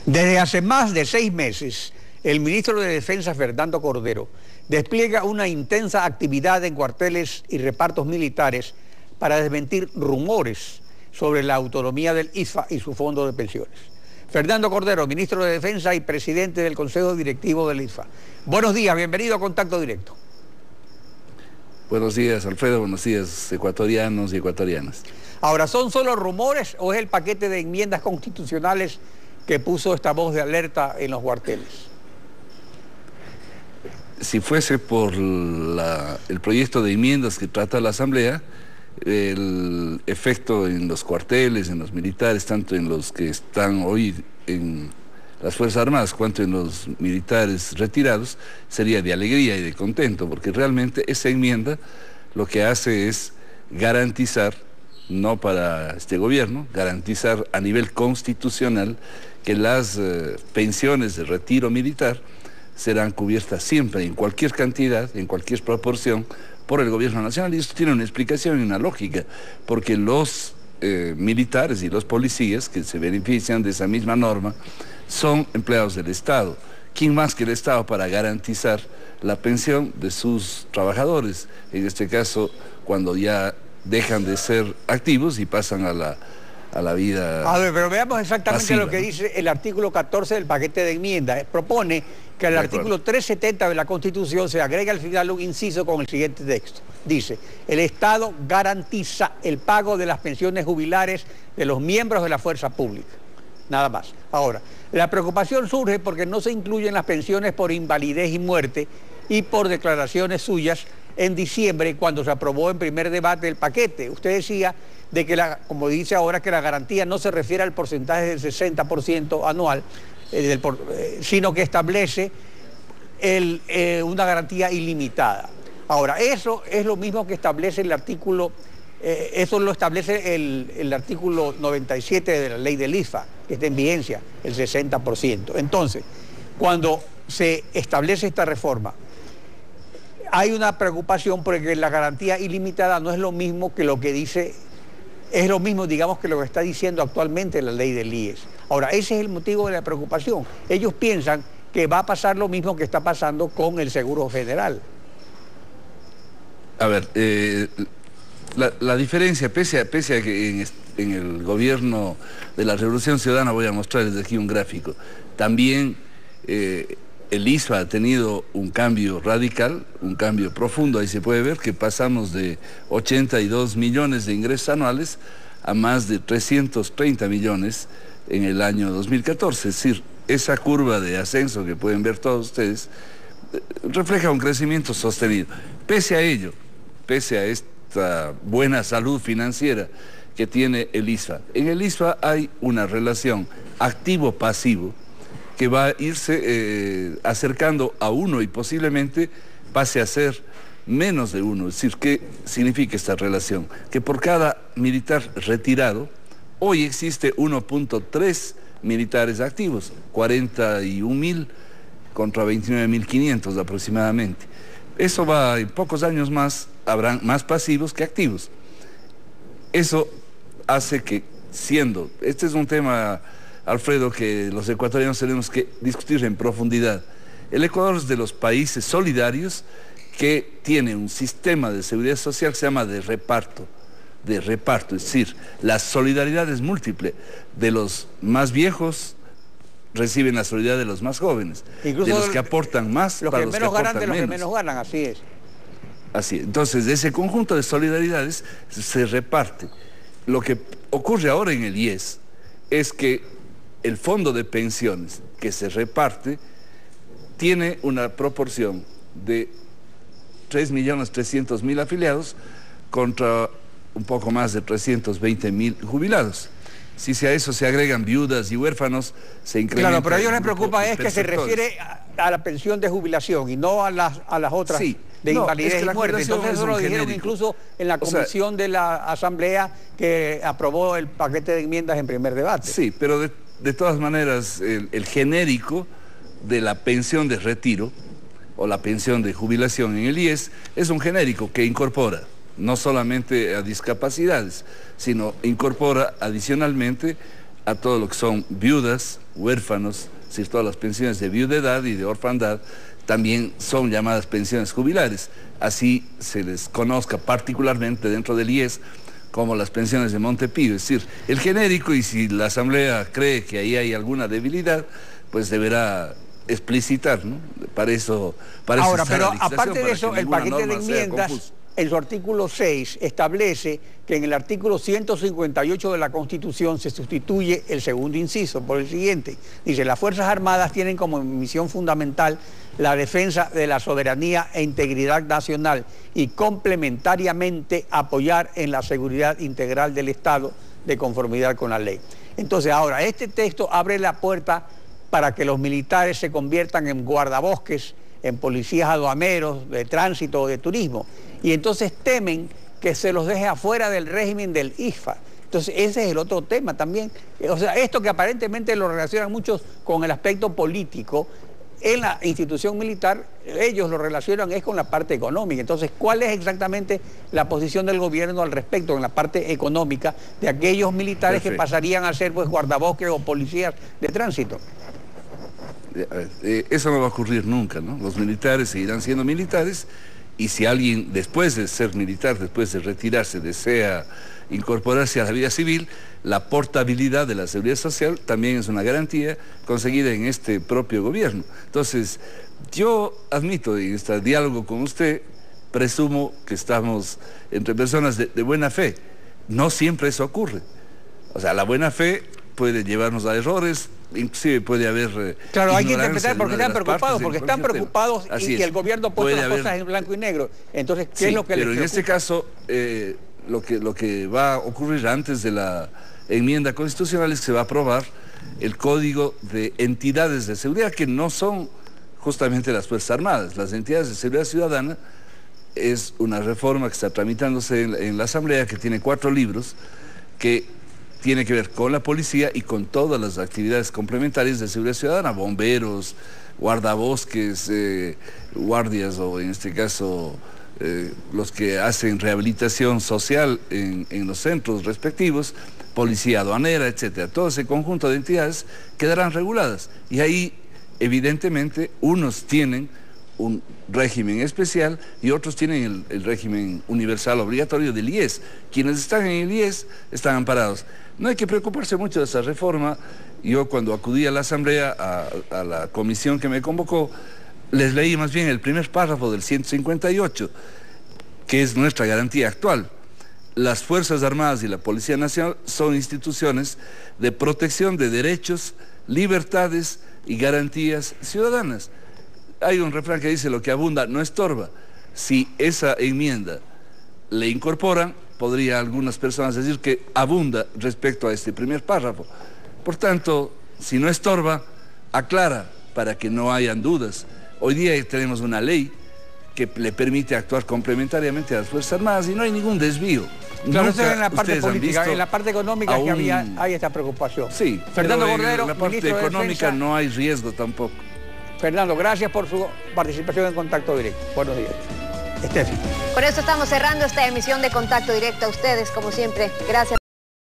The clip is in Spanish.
Desde hace más de 6 meses, el ministro de Defensa, Fernando Cordero, despliega una intensa actividad en cuarteles y repartos militares para desmentir rumores sobre la autonomía del ISFA y su fondo de pensiones. Fernando Cordero, ministro de Defensa y presidente del Consejo Directivo del ISFA. Buenos días, bienvenido a Contacto Directo. Buenos días, Alfredo, buenos días, ecuatorianos y ecuatorianas. Ahora, ¿son solo rumores o es el paquete de enmiendas constitucionales que puso esta voz de alerta en los cuarteles? Si fuese por el proyecto de enmiendas que trata la Asamblea, el efecto en los cuarteles, en los militares, tanto en los que están hoy en las Fuerzas Armadas cuanto en los militares retirados, sería de alegría y de contento, porque realmente esa enmienda lo que hace es garantizar, no para este gobierno, garantizar a nivel constitucional que las pensiones de retiro militar serán cubiertas siempre, en cualquier cantidad, en cualquier proporción, por el gobierno nacional. Y esto tiene una explicación y una lógica, porque los militares y los policías que se benefician de esa misma norma son empleados del Estado. ¿Quién más que el Estado para garantizar la pensión de sus trabajadores? En este caso, cuando ya dejan de ser activos y pasan a la vida. A ver, pero veamos exactamente pasiva, lo que dice el artículo 14 del paquete de enmiendas. Propone que al artículo 370 de la Constitución se agrega al final un inciso con el siguiente texto. Dice, el Estado garantiza el pago de las pensiones jubilares de los miembros de la fuerza pública. Nada más. Ahora, la preocupación surge porque no se incluyen las pensiones por invalidez y muerte y por declaraciones suyas en diciembre, cuando se aprobó en primer debate el paquete. Usted decía de que, como dice ahora, que la garantía no se refiere al porcentaje del 60% anual, sino que establece una garantía ilimitada. Ahora, eso es lo mismo que establece el artículo, eso lo establece el artículo 97 de la ley del ISFA, que está en vigencia, el 60%. Entonces, cuando se establece esta reforma, hay una preocupación porque la garantía ilimitada no es lo mismo que lo que dice, es lo mismo, digamos, que lo que está diciendo actualmente la ley del IES. Ahora, ese es el motivo de la preocupación. Ellos piensan que va a pasar lo mismo que está pasando con el Seguro Federal. A ver, la diferencia, pese a que en el gobierno de la Revolución Ciudadana, voy a mostrar desde aquí un gráfico, también el ISFA ha tenido un cambio radical, un cambio profundo. Ahí se puede ver que pasamos de 82 millones de ingresos anuales a más de 330 millones en el año 2014. Es decir, esa curva de ascenso que pueden ver todos ustedes refleja un crecimiento sostenido. Pese a ello, pese a esta buena salud financiera que tiene el ISFA, en el ISFA hay una relación activo-pasivo que va a irse acercando a 1 y posiblemente pase a ser menos de 1. Es decir, ¿qué significa esta relación? Que por cada militar retirado, hoy existe 1.3 militares activos, 41.000 contra 29.500 aproximadamente. Eso va, en pocos años más, habrán más pasivos que activos. Eso hace que, este es un tema, Alfredo, que los ecuatorianos tenemos que discutir en profundidad. El Ecuador es de los países solidarios que tiene un sistema de seguridad social que se llama de reparto, es decir, la solidaridad es múltiple. De los más viejos reciben la solidaridad de los más jóvenes, incluso de los que aportan más, los para que los que menos ganan aportan de los menos. que menos ganan, así es. Así es. Entonces, de ese conjunto de solidaridades se reparte. Lo que ocurre ahora en el IES es que el fondo de pensiones que se reparte tiene una proporción de 3.300.000 afiliados contra un poco más de 320.000 jubilados. Si a eso se agregan viudas y huérfanos, se incrementa. Claro, pero a ellos les preocupa es que se refiere a la pensión de jubilación y no a las otras, sí, de invalidez y muerte. Entonces eso lo dijeron incluso en la comisión de la Asamblea que aprobó el paquete de enmiendas en primer debate. Sí, pero de todas maneras el genérico de la pensión de retiro o la pensión de jubilación en el IES es un genérico que incorpora no solamente a discapacidades, sino incorpora adicionalmente a todo lo que son viudas, huérfanos, es decir, todas las pensiones de viudedad y de orfandad, también son llamadas pensiones jubilares. Así se les conozca particularmente dentro del IES como las pensiones de Montepío. Es decir, el genérico, y si la Asamblea cree que ahí hay alguna debilidad, pues deberá explicitar, ¿no? Para eso ahora, está pero la legislación, aparte de para eso, que el ninguna paquete de norma sea enmiendas, confusa. en su artículo 6, establece que en el artículo 158 de la Constitución se sustituye el segundo inciso por el siguiente. Dice, las Fuerzas Armadas tienen como misión fundamental la defensa de la soberanía e integridad nacional y complementariamente apoyar en la seguridad integral del Estado de conformidad con la ley. Entonces, ahora, este texto abre la puerta para que los militares se conviertan en guardabosques, en policías aduaneros, de tránsito o de turismo. Y entonces temen que se los deje afuera del régimen del IFA. Entonces ese es el otro tema también. O sea, esto que aparentemente lo relacionan muchos con el aspecto político, en la institución militar ellos lo relacionan es con la parte económica. Entonces, ¿cuál es exactamente la posición del gobierno al respecto en la parte económica de aquellos militares que pasarían a ser pues guardabosques o policías de tránsito? Eso no va a ocurrir nunca, ¿no? Los militares seguirán siendo militares, y si alguien después de ser militar, después de retirarse, desea incorporarse a la vida civil, la portabilidad de la seguridad social también es una garantía conseguida en este propio gobierno. Entonces, yo admito en este diálogo con usted, presumo que estamos entre personas de buena fe. No siempre eso ocurre. O sea, la buena fe puede llevarnos a errores, inclusive puede haber... Claro, hay que interpretar porque están preocupados, y que el gobierno ha puesto las cosas en blanco y negro. Entonces, ¿qué es lo que les preocupa? Pero en este caso, lo que va a ocurrir antes de la enmienda constitucional es que se va a aprobar el Código de Entidades de Seguridad, que no son justamente las Fuerzas Armadas. Las entidades de seguridad ciudadana es una reforma que está tramitándose en la Asamblea, que tiene 4 libros, que tiene que ver con la policía y con todas las actividades complementarias de seguridad ciudadana, bomberos, guardabosques, guardias, o en este caso los que hacen rehabilitación social en los centros respectivos, policía aduanera, etcétera. Todo ese conjunto de entidades quedarán reguladas, y ahí evidentemente unos tienen un régimen especial y otros tienen el régimen universal obligatorio del IES. Quienes están en el IES están amparados. No hay que preocuparse mucho de esa reforma. Yo, cuando acudí a la Asamblea, a la comisión que me convocó, les leí más bien el primer párrafo del 158, que es nuestra garantía actual. Las Fuerzas Armadas y la Policía Nacional son instituciones de protección de derechos, libertades y garantías ciudadanas. Hay un refrán que dice: lo que abunda no estorba. Si esa enmienda le incorporan, podría algunas personas decir que abunda respecto a este primer párrafo. Por tanto, si no estorba, aclara para que no hayan dudas. Hoy día tenemos una ley que le permite actuar complementariamente a las Fuerzas Armadas y no hay ningún desvío. Claro, eso es en la parte política, en la parte económica que hay esta preocupación. Sí, Fernando Bordero, en la parte económica no hay riesgo tampoco. Fernando, gracias por su participación en Contacto Directo. Buenos días. Estefi. Con esto estamos cerrando esta emisión de Contacto Directo. A ustedes, como siempre, gracias.